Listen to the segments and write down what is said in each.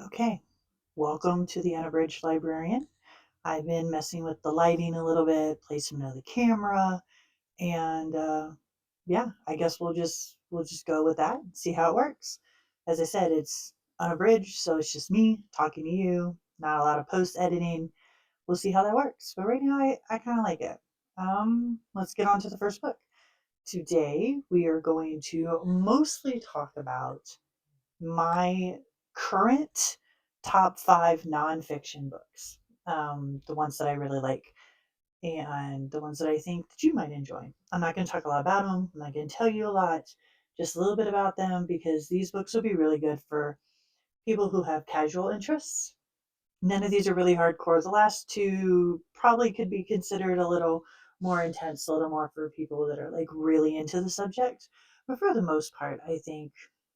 Okay, welcome to the Unabridged Librarian. I've been messing with the lighting a little bit, placing another camera, and yeah, I guess we'll just go with that and see how it works. As I said, it's unabridged, so it's just me talking to you. Not a lot of post editing. We'll see how that works. But right now, I kind of like it. Let's get on to the first book. Today, we are going to mostly talk about my current top five nonfiction books, the ones that I really like, and the ones that I think that you might enjoy. I'm not going to talk a lot about them. I'm not going to tell you a lot, just a little bit about them because these books will be really good for people who have casual interests. None of these are really hardcore. The last two probably could be considered a little more intense, a little more for people that are like really into the subject. But for the most part, I think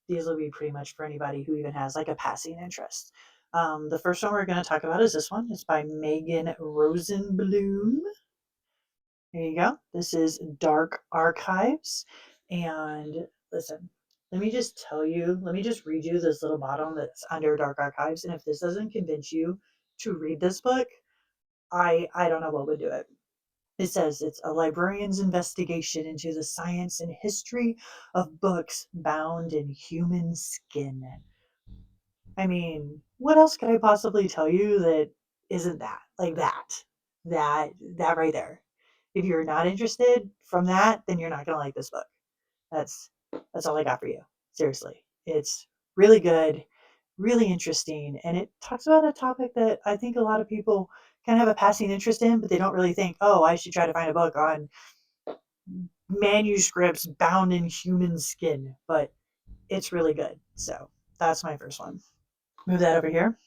these will be pretty much for anybody who even has like a passing interest. The first one we're going to talk about is this one. It's by Megan Rosenblum. There you go. This is Dark Archives. And listen, let me just read you this little bottom that's under Dark Archives. And if this doesn't convince you to read this book, I don't know what would do it. It says it's a librarian's investigation into the science and history of books bound in human skin. I mean, what else could I possibly tell you that isn't that? Like that. That right there. If you're not interested from that, then you're not going to like this book. That's that's all I got for you. Seriously. It's really good, really interesting, and it talks about a topic that I think a lot of people kind of have a passing interest in, but they don't really think, "Oh, I should try to find a book on manuscripts bound in human skin." But it's really good. So, that's my first one. Move that over here.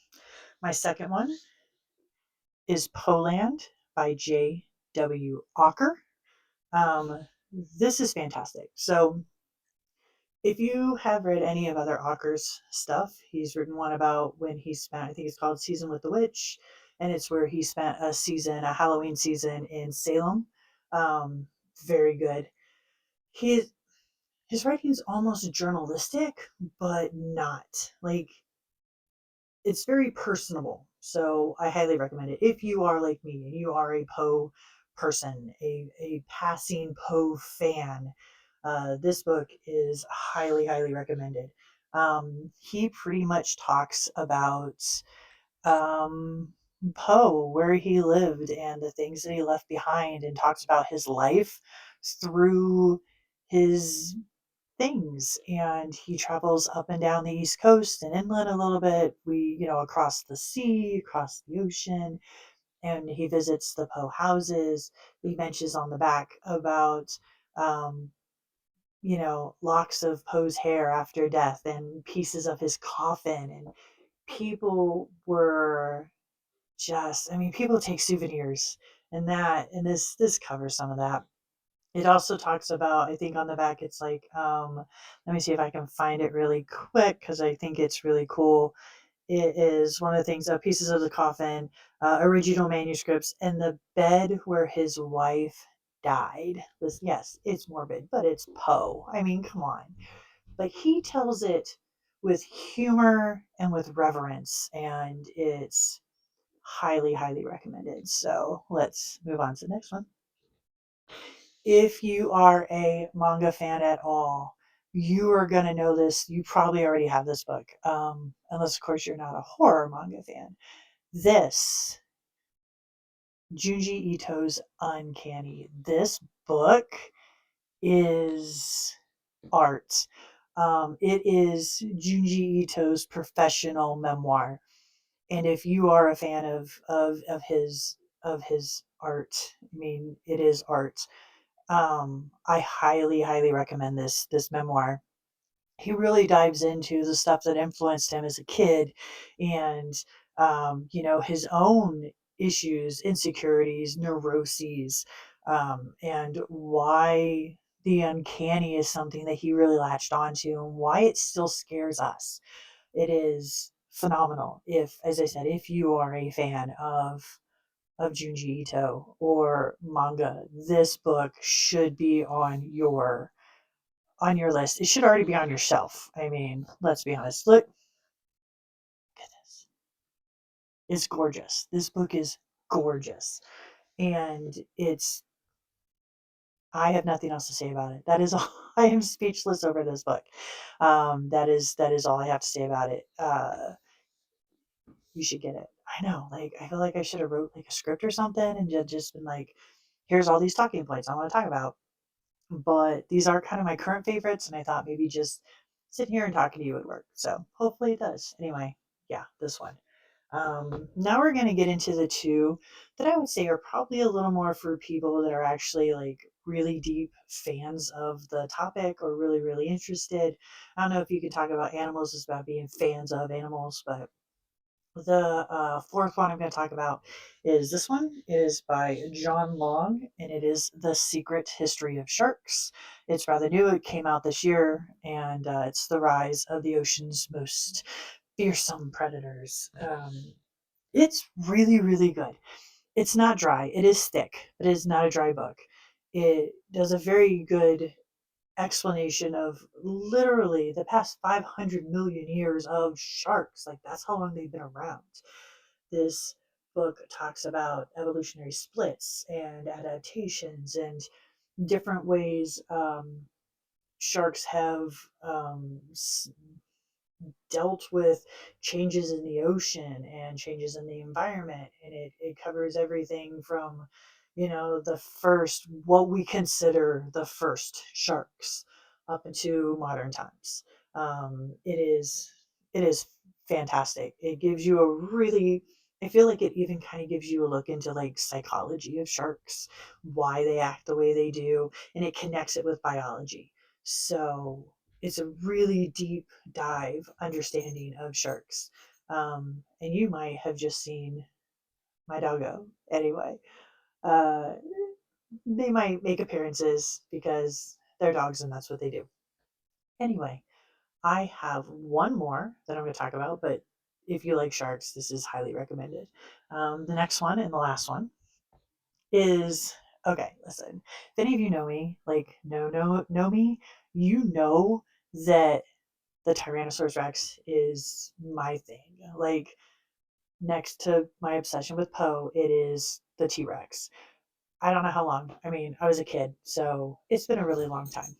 My second one is Poland by J.W. Ocker. Um, this is fantastic. So, if you have read any of other Ocker's stuff, he's written one about when he spent, I think it's called Season with the Witch, and it's where he spent a season, a Halloween season in Salem. Um, Very good. His his writing's almost journalistic, but not. Like it's very personable. So I highly recommend it. If you are like me and you are a Poe person, a passing Poe fan, this book is highly, highly recommended. He pretty much talks about um, Poe, where he lived, and the things that he left behind, and talks about his life through his things. And he travels up and down the East Coast and inland a little bit. Across the sea, across the ocean, and he visits the Poe houses. He mentions on the back about, um, locks of Poe's hair after death and pieces of his coffin. And people were I mean, people take souvenirs, and this covers some of that. It also talks about, I think on the back, it's like, let me see if I can find it really quick because I think it's really cool. It is one of the things, pieces of the coffin, original manuscripts, and the bed where his wife died. Listen, yes, it's morbid, but it's Poe. I mean, come on. But he tells it with humor and with reverence, and it's highly, highly recommended. So let's move on to the next one. If you are a manga fan at all, you are going to know this. You probably already have this book, unless, of course, you're not a horror manga fan. This, Junji Ito's Uncanny. This book is art. It is Junji Ito's professional memoir. And if you are a fan of his art, I mean, it is art. I highly, highly recommend this memoir. He really dives into the stuff that influenced him as a kid, and his own issues, insecurities, neuroses, and why the uncanny is something that he really latched onto, and why it still scares us. It is phenomenal. If, as I said, if you are a fan of Junji Ito or manga, this book should be on your list. It should already be on your shelf. I mean, let's be honest. Look at is gorgeous. This book is gorgeous. And I have nothing else to say about it. That is all. I am speechless over this book. That is all I have to say about it. You should get it. I know. Like, I feel like I should have wrote like a script or something and just been like, here's all these talking points I want to talk about. But these are kind of my current favorites, and I thought maybe just sitting here and talking to you would work. So hopefully it does. Anyway, yeah, this one. Now we're going to get into the two that I would say are probably a little more for people that are actually like really deep fans of the topic or really, really interested. I don't know if you could talk about animals as about being fans of animals, but the fourth one I'm going to talk about is this one. It is by John Long, and it is The Secret History of Sharks. It's rather new. It came out this year, and it's the rise of the ocean's most fearsome predators. It's really, really good. It's not dry. It is thick, but it is not a dry book. It does a very good explanation of literally the past 500 million years of sharks. Like, that's how long they've been around. This book talks about evolutionary splits and adaptations and different ways sharks have dealt with changes in the ocean and changes in the environment. And it covers everything from, the first, what we consider the first sharks, up into modern times. It is fantastic. It gives you a really, I feel like it even kind of gives you a look into like psychology of sharks, why they act the way they do, and it connects it with biology. So it's a really deep dive understanding of sharks. And you might have just seen my doggo anyway. Uh, they might make appearances because they're dogs and that's what they do. Anyway, I have one more that I'm going to talk about, but if you like sharks, this is highly recommended. The next one and the last one is okay. Listen, if any of you know me, like know me, you know that the Tyrannosaurus Rex is my thing. Like, next to my obsession with Poe, it is the T Rex. I don't know how long. I mean, I was a kid, so it's been a really long time.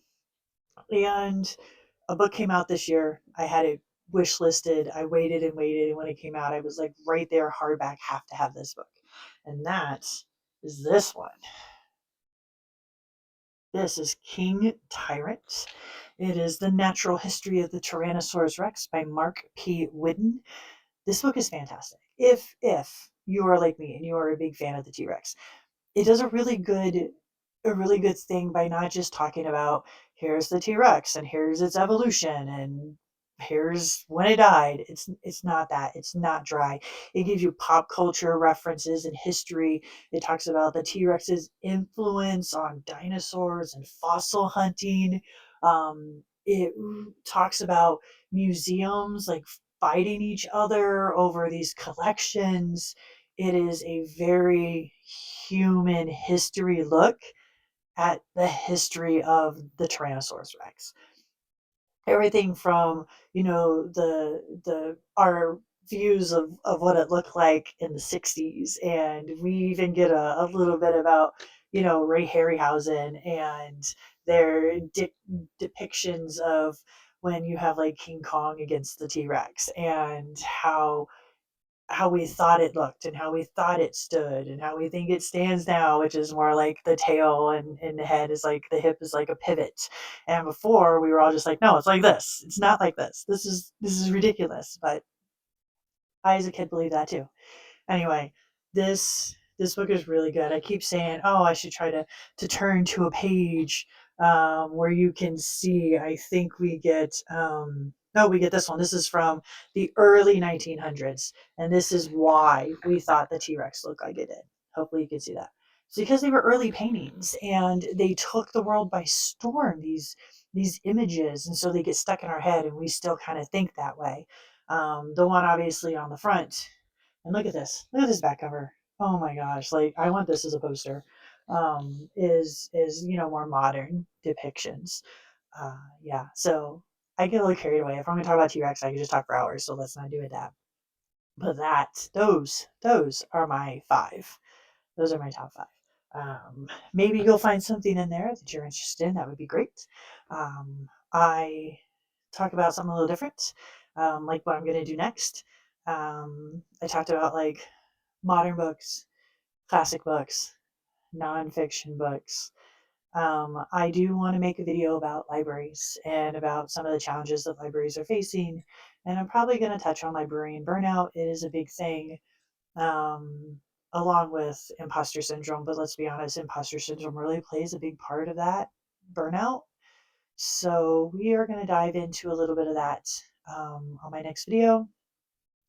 And a book came out this year. I had it wish listed. I waited and waited, and when it came out, I was like right there, hardback, have to have this book. And that is this one. This is King Tyrant. It is The Natural History of the Tyrannosaurus Rex by Mark P. Whidden. This book is fantastic. If you are like me and you are a big fan of the T-Rex, it does a really good thing by not just talking about here's the T-Rex and here's its evolution and here's when it died. It's not that. It's not dry. It gives you pop culture references and history. It talks about the T-Rex's influence on dinosaurs and fossil hunting. It talks about museums like fighting each other over these collections. It is a very human history look at the history of the Tyrannosaurus Rex. Everything from, the our views of what it looked like in the 60s, and we even get a little bit about, Ray Harryhausen and their depictions of when you have like King Kong against the T-Rex, and how we thought it looked and how we thought it stood and how we think it stands now, which is more like the tail, and the head is like the hip is like a pivot. And before we were all just like, no, it's like this. It's not like this. This is ridiculous. But I as a kid believed that too. Anyway, this book is really good. I keep saying, oh, I should try to turn to a page where you can see. I think we get no, we get this one. This is from the early 1900s, and this is why we thought the T Rex looked like it did. Hopefully, you can see that. It's because they were early paintings, and they took the world by storm. These images, and so they get stuck in our head, and we still kind of think that way. The one obviously on the front, and look at this. Look at this back cover. Oh my gosh! Like, I want this as a poster. Is more modern depictions. Yeah. So I get a little carried away. If I'm gonna talk about T Rex, I could just talk for hours. So let's not do it that. But those are my five. Those are my top five. Maybe you'll find something in there that you're interested in. That would be great. I talk about something a little different, like what I'm going to do next. I talked about like modern books, classic books, nonfiction books. I do want to make a video about libraries and about some of the challenges that libraries are facing. And I'm probably going to touch on librarian burnout. It is a big thing, um, along with imposter syndrome. But let's be honest, imposter syndrome really plays a big part of that burnout. So we are going to dive into a little bit of that on my next video,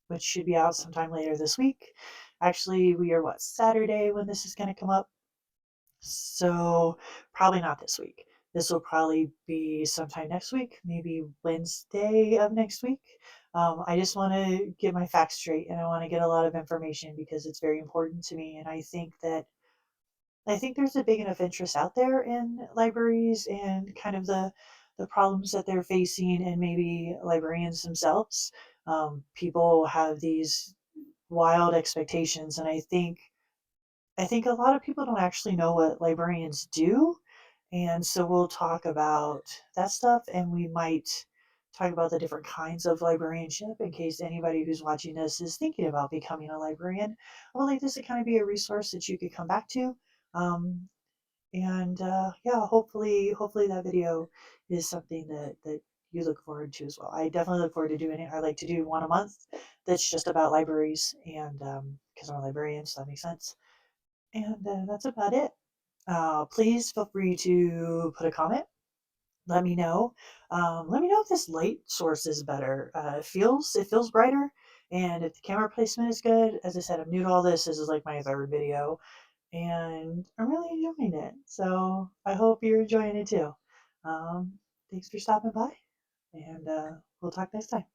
which should be out sometime later this week. Actually, we are what, Saturday when this is going to come up? So probably not this week. This will probably be sometime next week, maybe Wednesday of next week. I just want to get my facts straight and I want to get a lot of information because it's very important to me. And I think there's a big enough interest out there in libraries and kind of the problems that they're facing and maybe librarians themselves. People have these wild expectations, and I think a lot of people don't actually know what librarians do. And so we'll talk about that stuff and we might talk about the different kinds of librarianship in case anybody who's watching this is thinking about becoming a librarian. I would like this to kind of be a resource that you could come back to. Um, yeah, hopefully that video is something that you look forward to as well. I definitely look forward to doing it. I like to do one a month that's just about libraries and because I'm a librarian, so that makes sense. And that's about it. Please feel free to put a comment. Let me know. Let me know if this light source is better. It feels brighter, and if the camera placement is good. As I said, I'm new to all this. This is like my third video, and I'm really enjoying it. So I hope you're enjoying it too. Thanks for stopping by, and we'll talk next time.